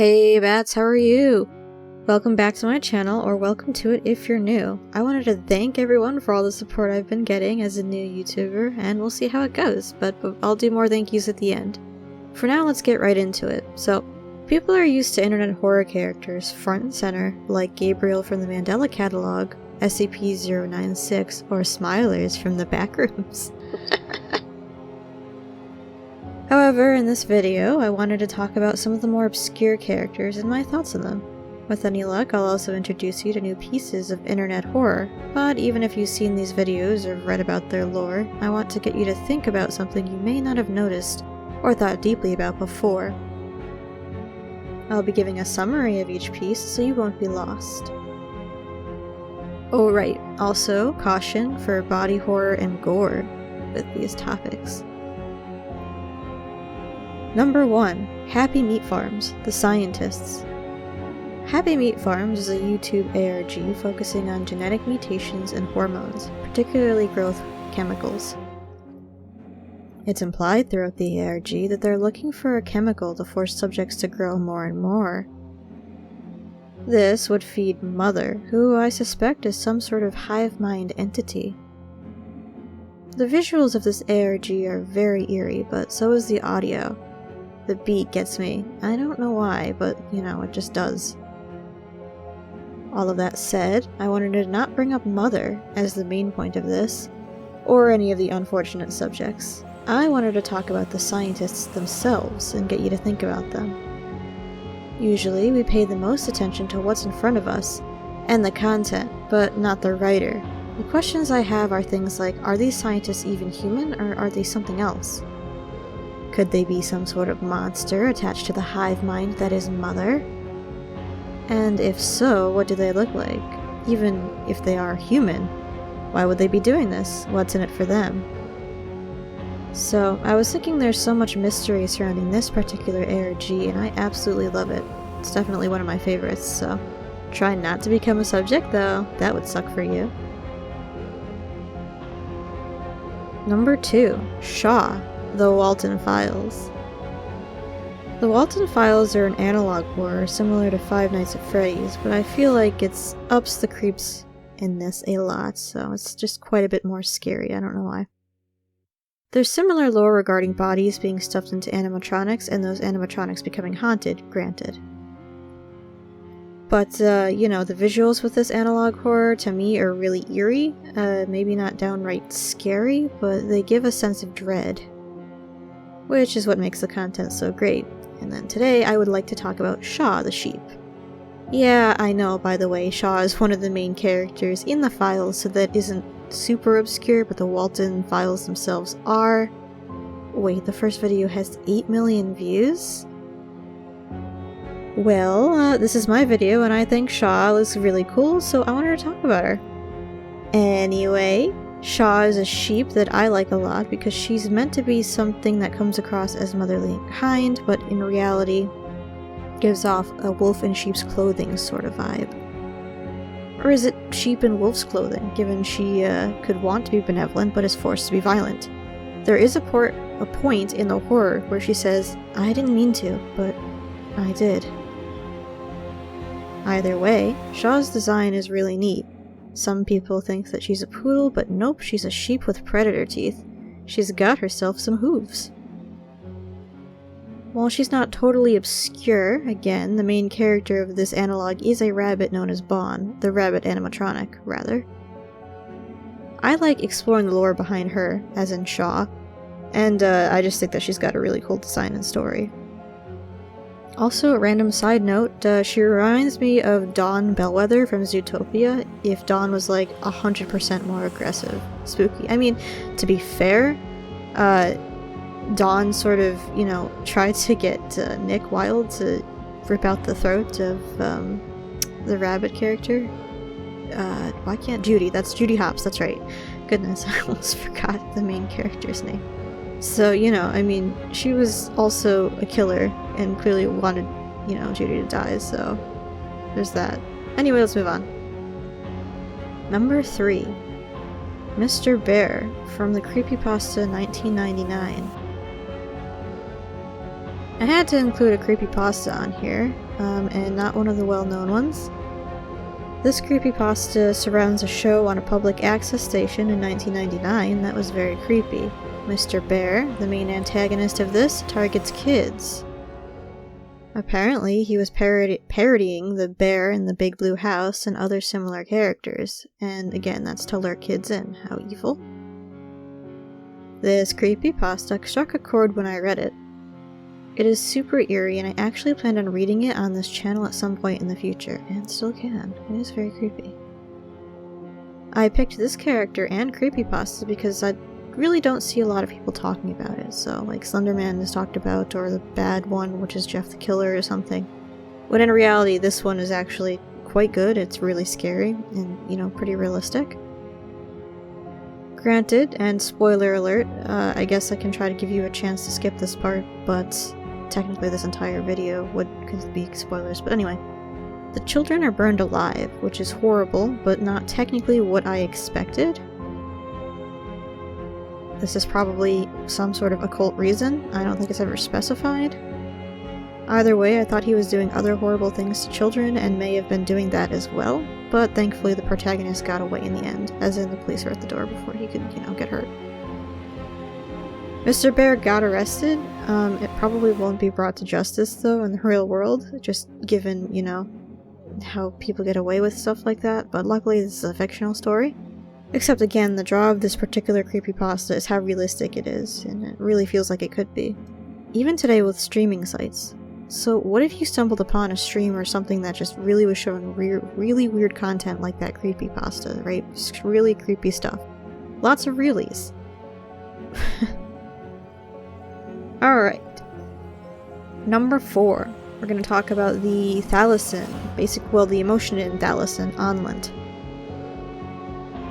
Hey Bats, how are you? Welcome back to my channel, or welcome to it if you're new. I wanted to thank everyone for all the support I've been getting as a new YouTuber, and we'll see how it goes, but I'll do more thank yous at the end. For now, let's get right into it. So, people are used to internet horror characters front and center, like Gabriel from the Mandela Catalog, SCP-096, or Smilers from the Backrooms. However, in this video, I wanted to talk about some of the more obscure characters and my thoughts on them. With any luck, I'll also introduce you to new pieces of internet horror, but even if you've seen these videos or read about their lore, I want to get you to think about something you may not have noticed or thought deeply about before. I'll be giving a summary of each piece so you won't be lost. Oh right, also caution for body horror and gore with these topics. Number 1. Happy Meat Farms, The Scientists. Happy Meat Farms is a YouTube ARG focusing on genetic mutations and hormones, particularly growth chemicals. It's implied throughout the ARG that they're looking for a chemical to force subjects to grow more and more. This would feed Mother, who I suspect is some sort of hive mind entity. The visuals of this ARG are very eerie, but so is the audio. The beat gets me. I don't know why, but you know, it just does. All of that said, I wanted to not bring up Mother as the main point of this, or any of the unfortunate subjects. I wanted to talk about the scientists themselves and get you to think about them. Usually, we pay the most attention to what's in front of us, and the content, but not the writer. The questions I have are things like, are these scientists even human, or are they something else? Could they be some sort of monster attached to the hive mind that is Mother? And if so, what do they look like? Even if they are human, why would they be doing this? What's in it for them? So, I was thinking there's so much mystery surrounding this particular ARG, and I absolutely love it. It's definitely one of my favorites, so try not to become a subject though, that would suck for you. Number 2. Shaw, The Walton Files. The Walton Files are an analog horror similar to Five Nights at Freddy's, but I feel like it ups the creeps in this a lot, so it's just quite a bit more scary, I don't know why. There's similar lore regarding bodies being stuffed into animatronics and those animatronics becoming haunted, granted. But, you know, the visuals with this analog horror to me are really eerie, maybe not downright scary, but they give a sense of dread, which is what makes the content so great. And then today I would like to talk about Shaw the sheep. Yeah, I know, by the way, Shaw is one of the main characters in the files, so that isn't super obscure, but the Walton Files themselves are. Wait, the first video has 8 million views? Well, this is my video and I think Shaw looks really cool, so I wanted to talk about her. Anyway, Shaw is a sheep that I like a lot because she's meant to be something that comes across as motherly and kind, but in reality gives off a wolf in sheep's clothing sort of vibe. Or is it sheep in wolf's clothing, given she could want to be benevolent but is forced to be violent? There is a point in the horror where she says, "I didn't mean to, but I did." Either way, Shaw's design is really neat. Some people think that she's a poodle, but nope, she's a sheep with predator teeth. She's got herself some hooves. While she's not totally obscure, again, the main character of this analog is a rabbit known as Bon, the rabbit animatronic, rather. I like exploring the lore behind her, as in Shaw, and I just think that she's got a really cool design and story. Also, a random side note, she reminds me of Dawn Bellwether from Zootopia, if Dawn was like 100% more aggressive. Spooky. I mean, to be fair, Dawn sort of, you know, tried to get Nick Wilde to rip out the throat of the rabbit character. Why can't Judy? That's Judy Hopps, that's right. Goodness, I almost forgot the main character's name. So, you know, I mean, she was also a killer and clearly wanted, you know, Judy to die, so there's that. Anyway, let's move on. Number 3. Mr. Bear from the Creepypasta 1999. I had to include a creepypasta on here. and not one of the well-known ones. This creepypasta surrounds a show on a public access station in 1999 that was very creepy. Mr. Bear, the main antagonist of this, targets kids. Apparently, he was parodying the bear in the Big Blue House and other similar characters, and again, that's to lure kids in. How evil. This creepypasta struck a chord when I read it. It is super eerie, and I actually planned on reading it on this channel at some point in the future, and still can. It is very creepy. I picked this character and creepypasta because I really don't see a lot of people talking about it, so like Slenderman is talked about, or the bad one, which is Jeff the Killer or something. When in reality, this one is actually quite good. It's really scary and, you know, pretty realistic. Granted, and spoiler alert, I guess I can try to give you a chance to skip this part, but technically this entire video would be spoilers. But anyway, the children are burned alive, which is horrible, but not technically what I expected. This is probably some sort of occult reason. I don't think it's ever specified. Either way, I thought he was doing other horrible things to children and may have been doing that as well, but thankfully the protagonist got away in the end, as in the police were at the door before he could, you know, get hurt. Mr. Bear got arrested. It probably won't be brought to justice, though, in the real world, just given, you know, how people get away with stuff like that, but luckily this is a fictional story. Except again, the draw of this particular creepypasta is how realistic it is, and it really feels like it could be. Even today with streaming sites. So what if you stumbled upon a stream or something that just really was showing really weird content like that creepypasta, right? Just really creepy stuff. Lots of realies. Alright. Number 4. We're going to talk about the THALASIN, the emotion in THALASIN, ONLENT.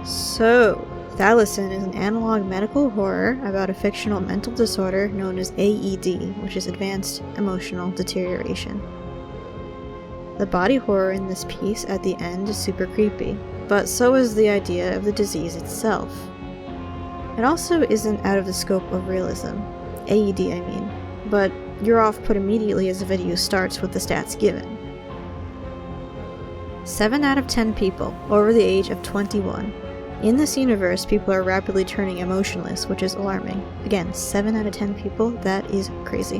So, THALASIN is an analog medical horror about a fictional mental disorder known as AED, which is Advanced Emotional Deterioration. The body horror in this piece at the end is super creepy, but so is the idea of the disease itself. It also isn't out of the scope of realism, AED I mean, but you're off put immediately as the video starts with the stats given. 7 out of 10 people over the age of 21. In this universe, people are rapidly turning emotionless, which is alarming. Again, 7 out of 10 people, that is crazy.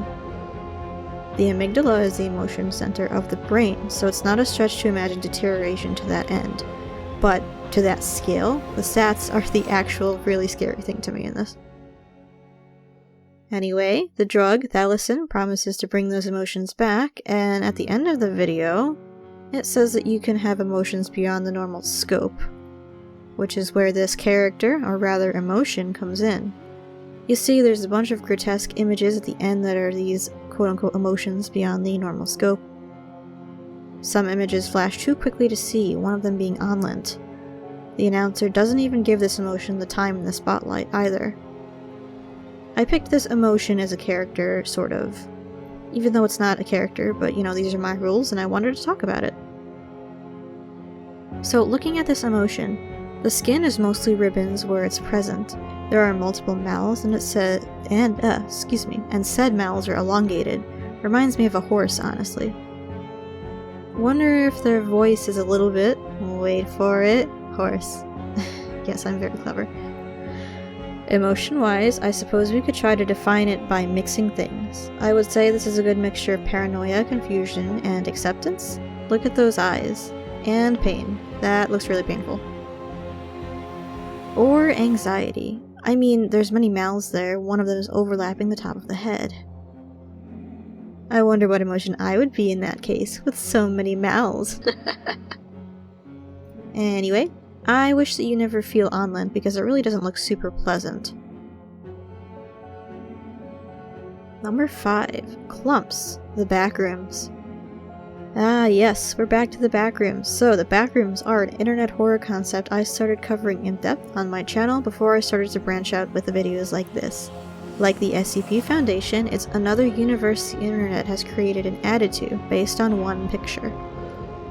The amygdala is the emotion center of the brain, so it's not a stretch to imagine deterioration to that end. But to that scale, the stats are the actual really scary thing to me in this. Anyway, the drug, THALASIN, promises to bring those emotions back, and at the end of the video, it says that you can have emotions beyond the normal scope, which is where this character, or rather emotion, comes in. You see, there's a bunch of grotesque images at the end that are these quote-unquote emotions beyond the normal scope. Some images flash too quickly to see, one of them being ONLENT. The announcer doesn't even give this emotion the time in the spotlight either. I picked this emotion as a character, sort of. Even though it's not a character, but you know, these are my rules and I wanted to talk about it. So looking at this emotion, the skin is mostly ribbons where it's present. There are multiple mouths, and said mouths are elongated. Reminds me of a horse, honestly. Wonder if their voice is a little bit, wait for it, horse. Yes, I'm very clever. Emotion-wise, I suppose we could try to define it by mixing things. I would say this is a good mixture of paranoia, confusion, and acceptance. Look at those eyes. And pain. That looks really painful. Or anxiety. I mean, there's many mouths there, one of them is overlapping the top of the head. I wonder what emotion I would be in that case, with so many mouths. Anyway, I wish that you never feel ONLENT because it really doesn't look super pleasant. Number 5. CLUMPS, the Backrooms. Ah yes, we're back to the Backrooms. So the Backrooms are an internet horror concept I started covering in depth on my channel before I started to branch out with the videos like this. Like the SCP Foundation, it's another universe the internet has created and added to, based on one picture.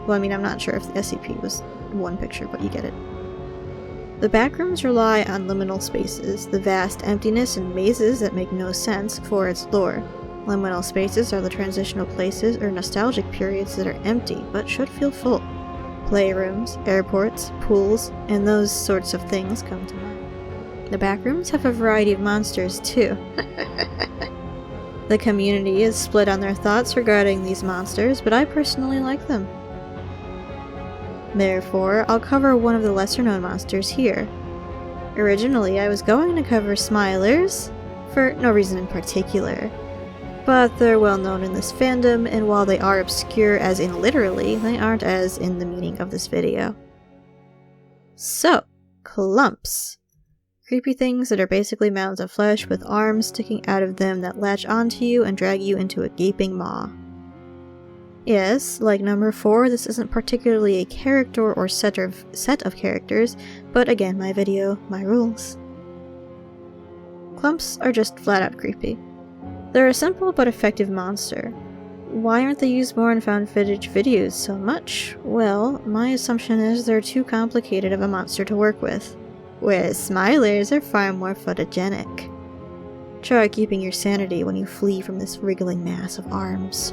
Well, I mean, I'm not sure if the SCP was one picture, but you get it. The Backrooms rely on liminal spaces, the vast emptiness and mazes that make no sense, for its lore. Liminal spaces are the transitional places or nostalgic periods that are empty but should feel full. Playrooms, airports, pools, and those sorts of things come to mind. The backrooms have a variety of monsters too. The community is split on their thoughts regarding these monsters, but I personally like them. Therefore, I'll cover one of the lesser-known monsters here. Originally, I was going to cover Smilers, for no reason in particular, but they're well known in this fandom, and while they are obscure as in literally, they aren't as in the meaning of this video. So, clumps. Creepy things that are basically mounds of flesh with arms sticking out of them that latch onto you and drag you into a gaping maw. Yes, like number 4, this isn't particularly a character or set of characters, but again, my video, my rules. Clumps are just flat out creepy. They're a simple but effective monster. Why aren't they used more in found footage videos so much? Well, my assumption is they're too complicated of a monster to work with, whereas Smilers are far more photogenic. Try keeping your sanity when you flee from this wriggling mass of arms.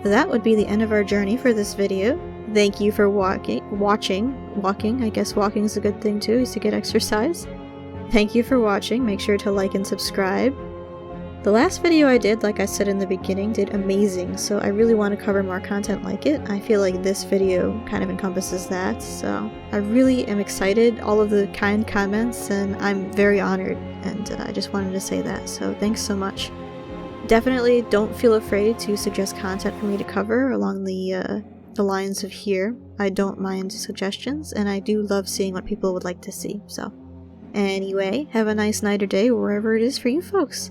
That would be the end of our journey for this video. Thank you for watching. I guess walking is a good thing too, is to get exercise. Thank you for watching. Make sure to like and subscribe. The last video I did, like I said in the beginning, did amazing, so I really want to cover more content like it. I feel like this video kind of encompasses that, so I really am excited, all of the kind comments, and I'm very honored, and I just wanted to say that, so thanks so much. Definitely don't feel afraid to suggest content for me to cover along the lines of here. I don't mind suggestions, and I do love seeing what people would like to see, so. Anyway, have a nice night or day wherever it is for you folks.